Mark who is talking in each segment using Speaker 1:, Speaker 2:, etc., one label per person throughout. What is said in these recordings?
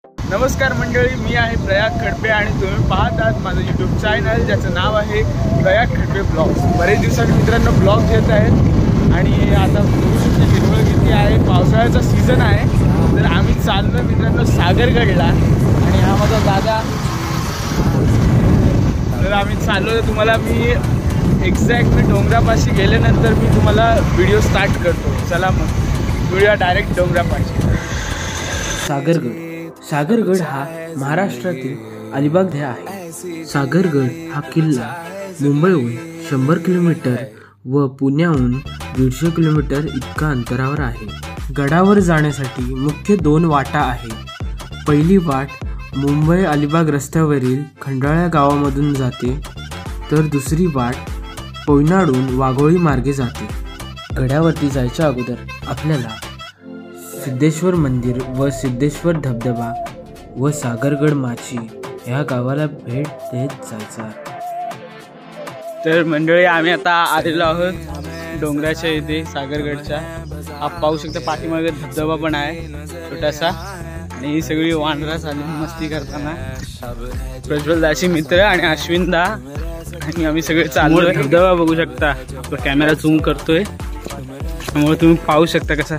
Speaker 1: नमस्कार मंडळी, मी आहे प्रयाग खडपे आणि तुम्ही पाहत आहात माझं यूट्यूब चॅनल ज्याचं नाव आहे प्रयाग खडपे ब्लॉग्स। बरेच दिवसांनी मित्रांनो ब्लॉग येत आहेत आणि आता बघू शकता हिरवळ किती आहे, पावसाळ्याचा सीझन आहे। तर आम्ही चाललो मित्रांनो सागरगडला आणि हा माझा दादा। तर आम्ही चाललो, तुम्हाला मी एक्झॅक्ट डोंगरापाशी गेल्यानंतर मी तुम्हाला व्हिडिओ स्टार्ट करतो। चला मग व्हिडिओ डायरेक्ट डोंगरापाशी।
Speaker 2: सागरगड हा महाराष्ट्रातील अलिबाग येथे आहे। सागरगड हा किल्ला मुंबईहून 100 किलोमीटर व पुण्याहून 150 किलोमीटर इतका अंतरावर आहे। गडावर जाण्यासाठी मुख्य 2 वाटा आहेत। पहिली वाट मुंबई अलिबाग रस्त्यावरील खंडाळा गावामधून जाते, तर दुसरी वाट कोयनाडून वाघोळी मार्गे जाते। गडावरती जायच्या अगोदर आपल्याला सिद्धेश्वर मंदिर व सिद्धेश्वर धबधबा व सागरगड माची ह्या गावाला भेट देत जायचा।
Speaker 1: तर मंडळी आम्ही आता आलेलो आहोत डोंगराच्या इथे सागरगडच्या। आप पाहू शकता पाठीमागे धबधबा पण आहे छोटासा आणि ही सगळी वानरा चालू मस्ती करताना प्रज्वलदाची मित्र आणि अश्विनदा आणि आम्ही सगळे चाललो। धबधबा बघू शकता, आपला कॅमेरा झूम करतोय त्यामुळे तुम्ही पाहू शकता कसा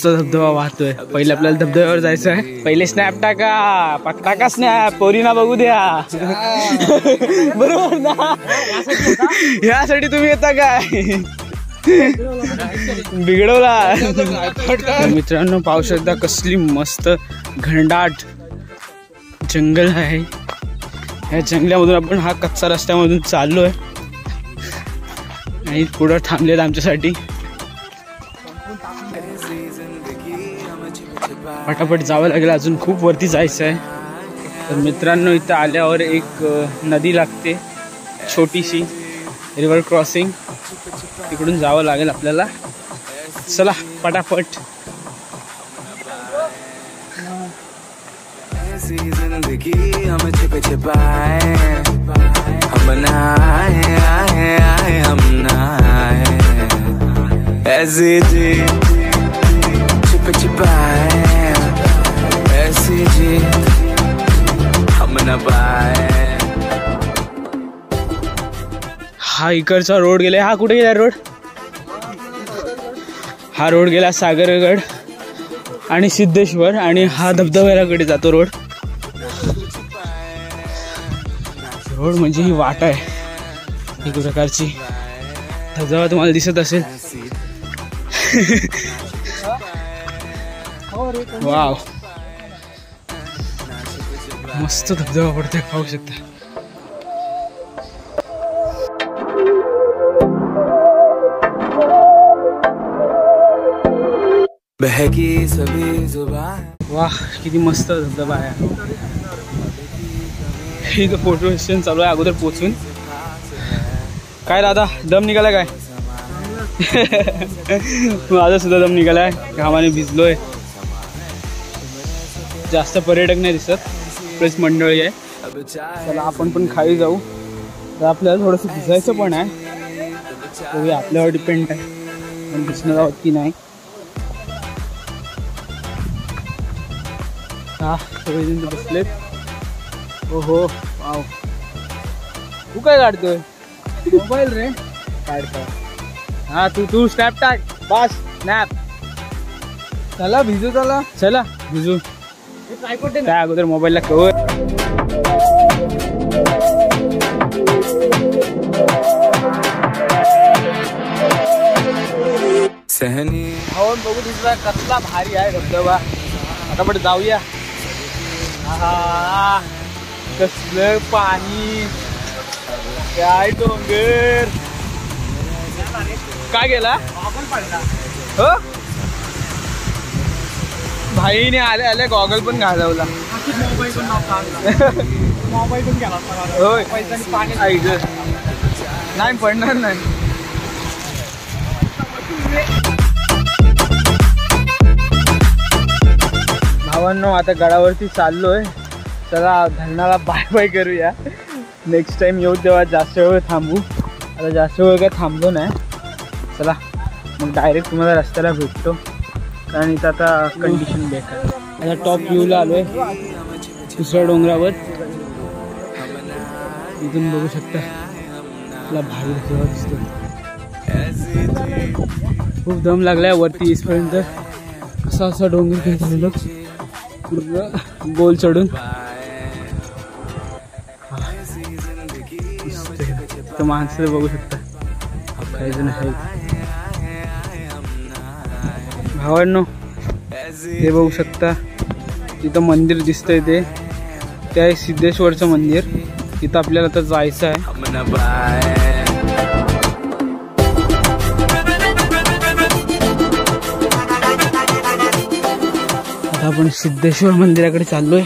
Speaker 1: धबधबा वाहतोय। पहिले आपल्याला धबधब्यावर जायचं आहे। पहिले स्नॅप टाका स्नॅप, पोरीना बघू द्या बरोबर ना? यासाठी तुम्ही येता काय? बिघडवला मित्रांनो, पाहू शकता कसली मस्त घनदाट जंगल आहे। या जंगलामधून आपण हा कच्चा रस्त्यामधून चाललोय आणि पुढे थांबलेत आमच्यासाठी। पटापट जावं लागेल, अजून खूप वरती जायचं आहे। तर मित्रांनो, इथं आल्यावर एक नदी लागते छोटीशी, रिव्हर क्रॉसिंग, तिकडून जावं लागेल आपल्याला। चला पटापट। हा इकडचा रोड गेला, हा कुठे गेला रोड? हा रोड गेला सागरगड आणि सिद्धेश्वर, आणि हा धबधब्याकडे जातो रोड म्हणजे ही वाट आहे एक प्रकारची। धबधबा तुम्हाला दिसत असेल। वाव, मस्त धबधबा पडतोय, पाहू शकता। वाह, किती मस्त धबधबा आहे। इथं फोटो सेशन चालू आहे अगोदर पोचून। काय दादा, दम निघालाय काय? माझा सुद्धा दम निघालाय, घामाने भिजलोय। जास्त पर्यटक नाही दिसत, प्लस मंडळी आहे। चला आपण पण खाली जाऊ। तर आपल्याला थोडंसं भिजायचं पण आहे, आपल्यावर डिपेंड आहे पण भिजणार आहोत की नाही। हा सगळेजण बसलेत। हो हो, वाव, तू काय काढतोय? मोबाईल रे काढतो। हा तू स्नॅप टाक, बस स्नॅप। चला भिजू, चला भिजू। काय अगोदर मोबाईलला कवर। हवन बघू दिसला कसला भारी आहे धबधबा। आता पण जाऊया। हा कसलं पाणी, काय डोंगर, काय गेला हो? भाईने आले गॉगल पण घालवला। होय, नाही पडणार नाही। भावांनो, आता गडावरती चाललोय। चला धरणाला बाय बाय करूया। नेक्स्ट टाइम येऊ तेव्हा जास्त वेळ थांबू। आता जास्त वेळ काय थांबलो नाही। चला मग डायरेक्ट तुम्हाला रस्त्याला भेटतो, कारण इथं आता कंडिशन बेकार। आता टॉप व्ह्यूला आलोय दुसऱ्या डोंगरावर. इथून बघू शकता आपला भारी धबधबा दिसतो. खूप दम लागलाय वरती इसपर्यंत. असा डोंगर काही झालेलं पूर्ण गोल चढून. तर माणसं बघू शकता काही जण आहेत. भावांनो हे बघू शकता तिथं मंदिर दिसतंय ते आहे सिद्धेश्वरचं मंदिर. तिथं आपल्याला तर जायचं आहे. आता आपण सिद्धेश्वर मंदिराकडे चाललोय.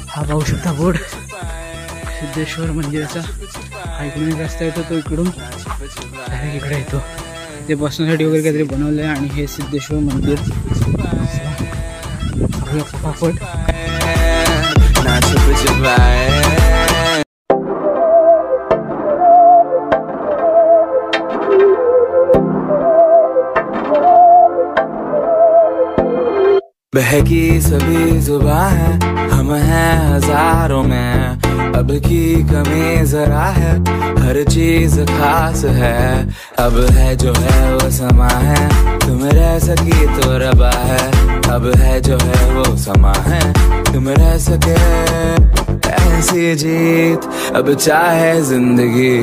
Speaker 1: हा पाहू शकता बोर्ड सिद्धेश्वर मंदिराचा. हा इकडून रस्ता येतो तो इकडून इकडे येतो. ते बसण्यासाठी वगैरे काहीतरी बनवलंय आणि हे सिद्धेश्वर मंदिर. पटापट
Speaker 3: बहकी सभी जुबां है हम हैं हजारों में. अब की कमी जरा है हर चीज खास है. अब है जो है वो समा है तुम रह सकी तो रबा है. अब है जो है वो समा है तुम रह सके ऐसी जीत. अब चाहे जिंदगी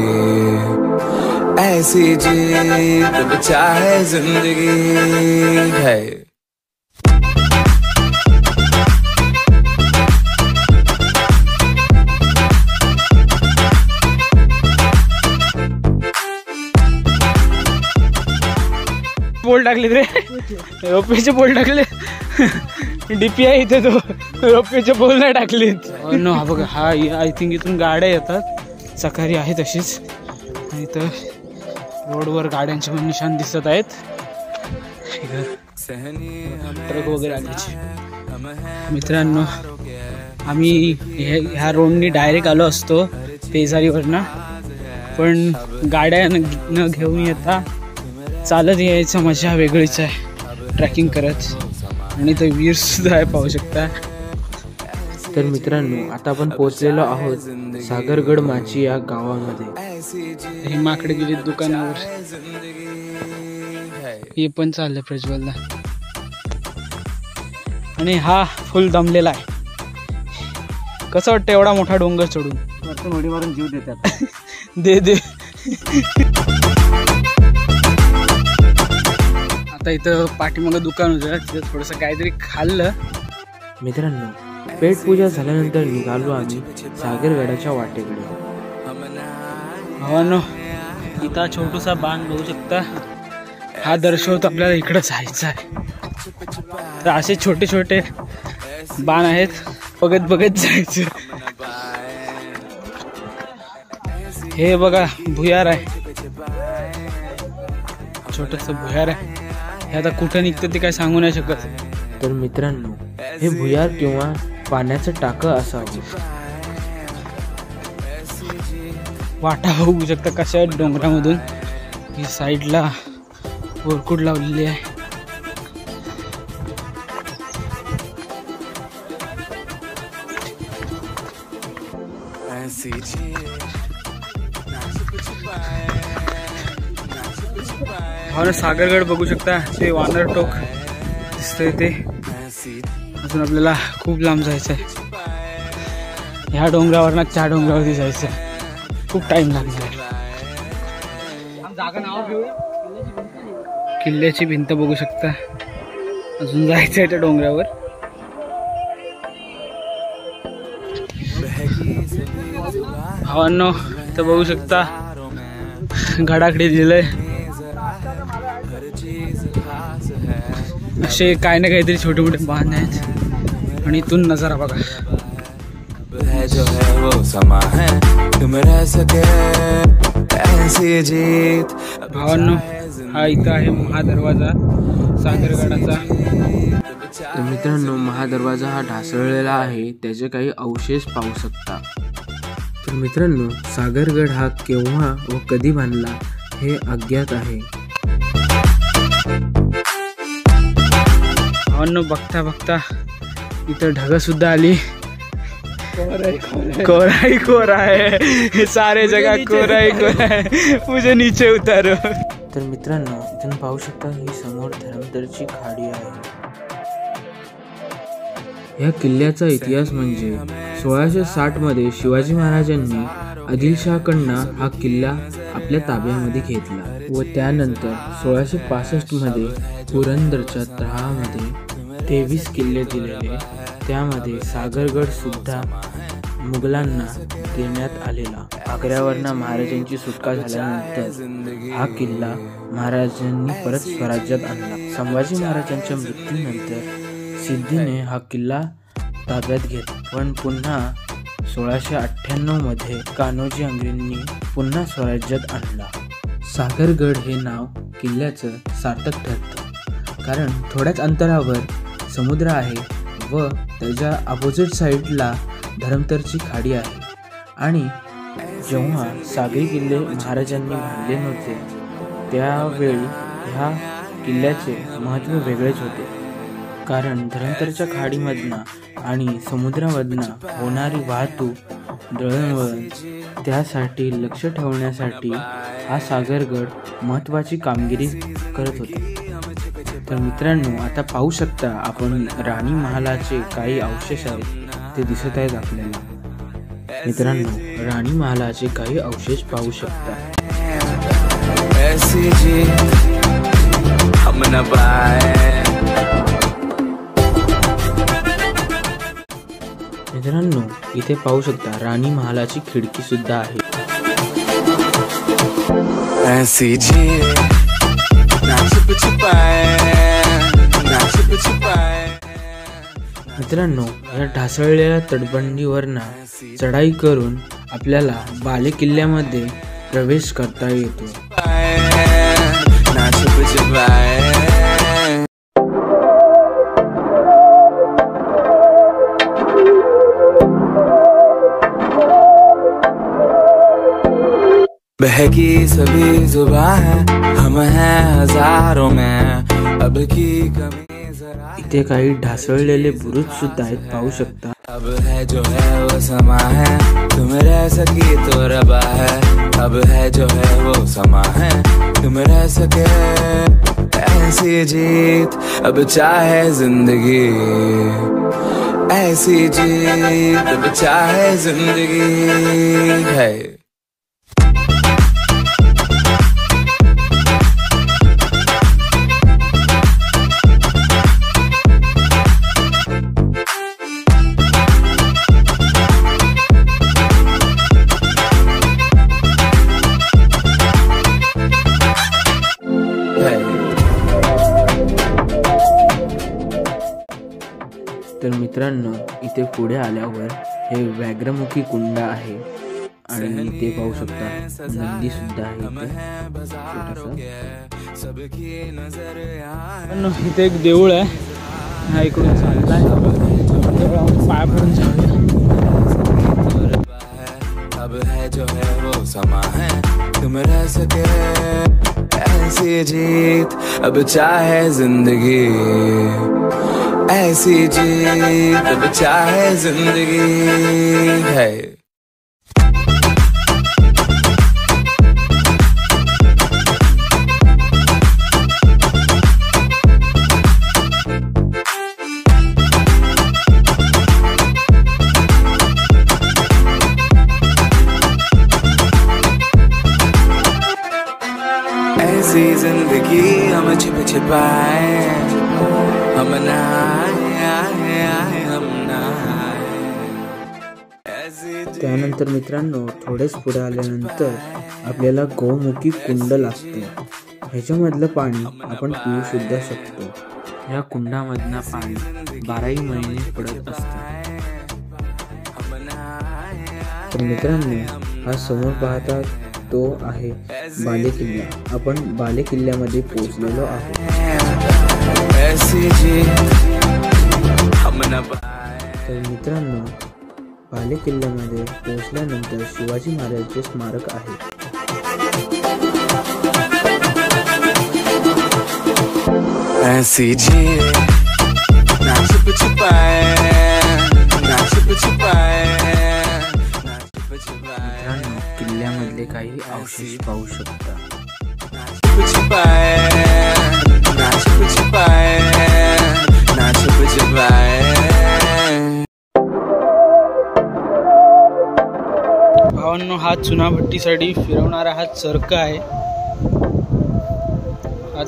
Speaker 3: ऐसी जीत. अब चाहे जिंदगी है.
Speaker 1: पोल टाकले रे रोपवेचे पोल टाकले. डीपी आहे इथे तो रोपवेचे पोल नाही टाकलेत. नो हा बघा हा आय थिंक इथून गाड्या येतात सकाळी आहे तशीच. आणि इथं रोडवर गाड्यांचे पण निशाण दिसत आहेत. ट्रक वगैरे आल्याचे. मित्रांनो आम्ही ह्या रोडनी डायरेक्ट आलो असतो पेजारीवरनं पण गाड्या न घेऊन येता चालत यायचं मजा वेगळीच आहे ट्रॅकिंग करत. आणि तो वीर सुद्धा आहे पाहू शकता.
Speaker 2: तर मित्रांनो आता आपण पोहोचलेलो आहोत सागरगड माची या गावामध्ये.
Speaker 1: ही माकडे गेली दुकानावर. हे पण चाललंय प्रज्वलला. आणि हा फुल दमलेला आहे. कसं वाटतं एवढा मोठा डोंगर चढून उडी मारून जीव देतात. दे आता इथं पाठीमागं दुकान होतं तिथं थोडंसं काहीतरी खाल्लं.
Speaker 2: मित्रांनो पेट पूजा झाल्यानंतर निघालो आम्ही सागरगडाच्या वाटेकडे.
Speaker 1: भावांनो इथं छोटूसा बाण बघू शकता. हा दर्शवतो आपल्याला इकडं जायचं आहे. तर असे छोटे छोटे बाण आहेत बघत बघत जायचं. हे बघा भुयार आहे छोटंसं भुयार आहे. हे आता कुठं निघतं ते काय सांगू नाही शकत.
Speaker 2: तर मित्रांनो हे भुयार किंवा पाण्याचं टाकं असावं.
Speaker 1: वाटा बघू शकता कशा आहेत डोंगरामधून. ही साईडला बोरकुड लावलेली आहे. हा सागरगड बघू शकता. ते वानर टोक दिसतंय ते. अजून आपल्याला खूप लांब जायचं आहे. ह्या डोंगरावर ना त्या डोंगरावरती जायचं आहे. खूप टाइम लागणार. किल्ल्याची भिंत बघू शकता. अजून जायचं आहे त्या डोंगरावर. भावांनो इथं बघू शकता गडाकडे दिलंय. असे काय ना काहीतरी छोटे मोठे बांध आहेत. आणि इथून नजारा बघा.
Speaker 3: जो है वो समा है तुम रह सके ऐसी जीत.
Speaker 1: भावांनो हा इथं आहे महादरवाजा सागरगडाचा.
Speaker 2: तर मित्रांनो महादरवाजा हा ढासळलेला आहे. त्याचे काही अवशेष पाहू शकता. तर मित्रांनो सागरगड हा केव्हा व कधी बांधला हे अज्ञात आहे.
Speaker 1: भावांनो बघता बघता इथं ढग सुद्धा आली. कोराई कोरा है, सारे जगह कोराई कोरा है, मुझे नीचे उतारो.
Speaker 2: तर मित्रांनो इथून पाहू शकता ही समोर धरमतरची खाडी आहे. या किल्ल्याचा इतिहास म्हणजे 1660 मध्ये शिवाजी महाराजांनी आदिलशाहकडनं हा किल्ला आपल्या ताब्यामध्ये घेतला व त्यानंतर 1665 मध्ये पुरंदरच्या तळामध्ये 23 किल्ले दिलेले, त्यामध्ये सागरगड सुद्धा मुघलांना देण्यात आलेला. आग्र्यावरनं महाराजांची सुटका झाल्यानंतर हा किल्ला महाराजांनी परत स्वराज्यात आणला. संभाजी महाराजांच्या मृत्यूनंतर सिद्धीने हा किल्ला ताब्यात घेतला, पण पुन्हा 1698 मध्ये कान्होजी आंग्रेंनी पुन्हा स्वराज्यात आणला. सागरगड हे नाव किल्ल्याचं सार्थक ठरतं, कारण थोड्याच अंतरावर समुद्र आहे व त्याच्या अपोजिट साईडला धरमतरची खाडी आहे. आणि जेव्हा सागरी किल्ले महाराजांनी बांधले नव्हते त्यावेळी ह्या किल्ल्याचे महत्त्व वेगळेच होते, कारण धरमतरच्या खाडीमधनं आणि समुद्रामधनं होणारी वाहतूक, दळणवळण त्यासाठी लक्ष ठेवण्यासाठी हा सागरगड महत्त्वाची कामगिरी करत होता. तर मित्रांनो आता पाहू शकता आपण राणी महालाचे काही अवशेष आहेत ते दिसत आहेत आपल्याला. मित्रांनो राणी महालाचे काही अवशेष पाहू शकता. मित्रांनो इथे पाहू शकता राणी महालाची खिडकी सुद्धा आहे. मित्रांनो या ढासळलेल्या तटबंदीवरनं चढाई करून आपल्याला बाले किल्ल्यामध्ये प्रवेश करता येतो.
Speaker 3: बहकी सभी जुबां है, हम हैं हजारों में, अब की कमी जरा.
Speaker 2: इथे काही ढासळलेले बुरुज सुद्धा आहेत पाहू शकता.
Speaker 3: अब है जो है वो समा है, तुम रह सकी तो रबा है. अब है जो है वो समा है, तुम रह सके ऐसी जीत. अब चाहे जिंदगी ऐसी जीत, अब चाहे जिंदगी है.
Speaker 2: तर मित्रांनो इथे पुढे आल्यावर हे व्याघ्रमुखी कुंड आहे आणि इथे पाहू शकता नंदी सुद्धा आहे इथे.
Speaker 1: इथे एक देऊळ आहे, हा इकडून चाललाय, पाया पडून जाऊया.
Speaker 3: अब है जो है वो समा है, तुम रह सके ऐसी जीत. अब चाहे जिंदगी ऐसी जीत, अब चाहे जिंदगी है. ऐसी जिंदगी हम छिप छिपाए, हम
Speaker 2: त्यानंतर मित्रांनो थोडेच पुढे आल्यानंतर आपल्याला गौमुखी कुंड लागते. ह्याच्यामधलं पाणी आपण पिऊ सुद्धा शकतो. या कुंडामधनं पाणी 12 महिने पडत असतं. तर मित्रांनो हा समोर पाहता तो आहे बाले किल्ला. आपण बाले किल्ल्यामध्ये पोहोचलेलो आहोत. तर मित्रांनो बाले किल्ल्यामध्ये पोहोचल्यानंतर शिवाजी महाराजांचे स्मारक आहे.
Speaker 3: ऐसी जी
Speaker 1: भावांनो, हा चुनाभट्टीसाठी फिरवणारा हा चरका आहे.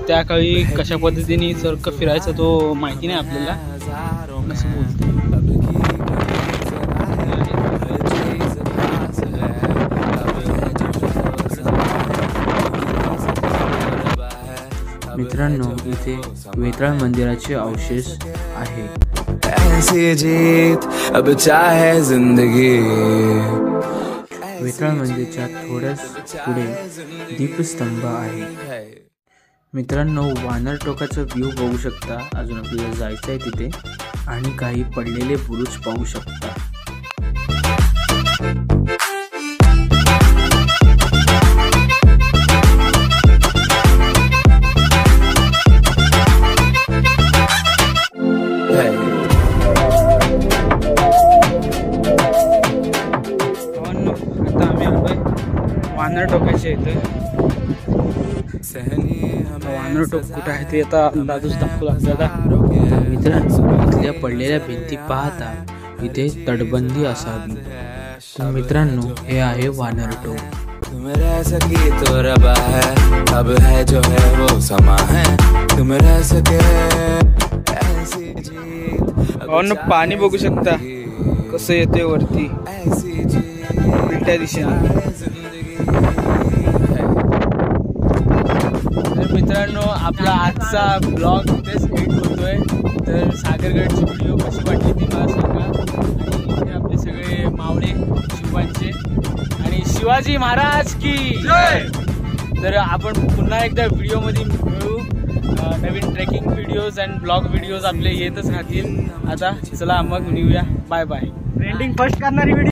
Speaker 1: त्या काळी कशा पद्धतीने चरक फिरायचा तो माहिती नाही आपल्याला. असं बोलते.
Speaker 2: मित्रांनो, इथे वेताळ मंदिराचे अवशेष आहे.
Speaker 3: ऐसी जीत अब चाहे जिंदगी.
Speaker 2: वेताळ मंदिराच्या थोड्याच पुढे दीपस्तंभ आहे. मित्रांनो, वानर टोकाचा व्ह्यू बघू शकता. अजून आपल्याला जायचं आहे तिथे. आणि काही पडलेले बुरुज पाहू शकता.
Speaker 1: आता आम्ही आलोय वानर टोकाच्या इथे. वानर टोक कुठं आहे ते आता अंदाजच दाखवू लागला.
Speaker 2: मित्रांनो, इथल्या पडलेल्या भिंती पाहता इथे तटबंदी असावी. तर मित्रांनो, हे आहे वानर टोक.
Speaker 3: तुम रह सकी तो रबा है, अब है जो है वो समा है. तुम रह सके ऐसी जीत.
Speaker 1: पाणी बघू शकता कसं येते वरती उलट्या दिशेने. तर मित्रांनो, आपला आजचा ब्लॉग इथेच एंड होतोय. तर सागरगडची व्हिडिओ कशी वाटली ती मला सांगा. आणि इथे आपले सगळे मावळे शिवांचे आणि शिवाजी महाराज की जय. तर आपण पुन्हा एकदा व्हिडिओमध्ये मिळू. नवीन trekking videos and blog videos आपले येतच राहतील. आता चला मग निघूया. Bye bye. ट्रेंडिंग फर्स्ट करणारी व्हिडिओ.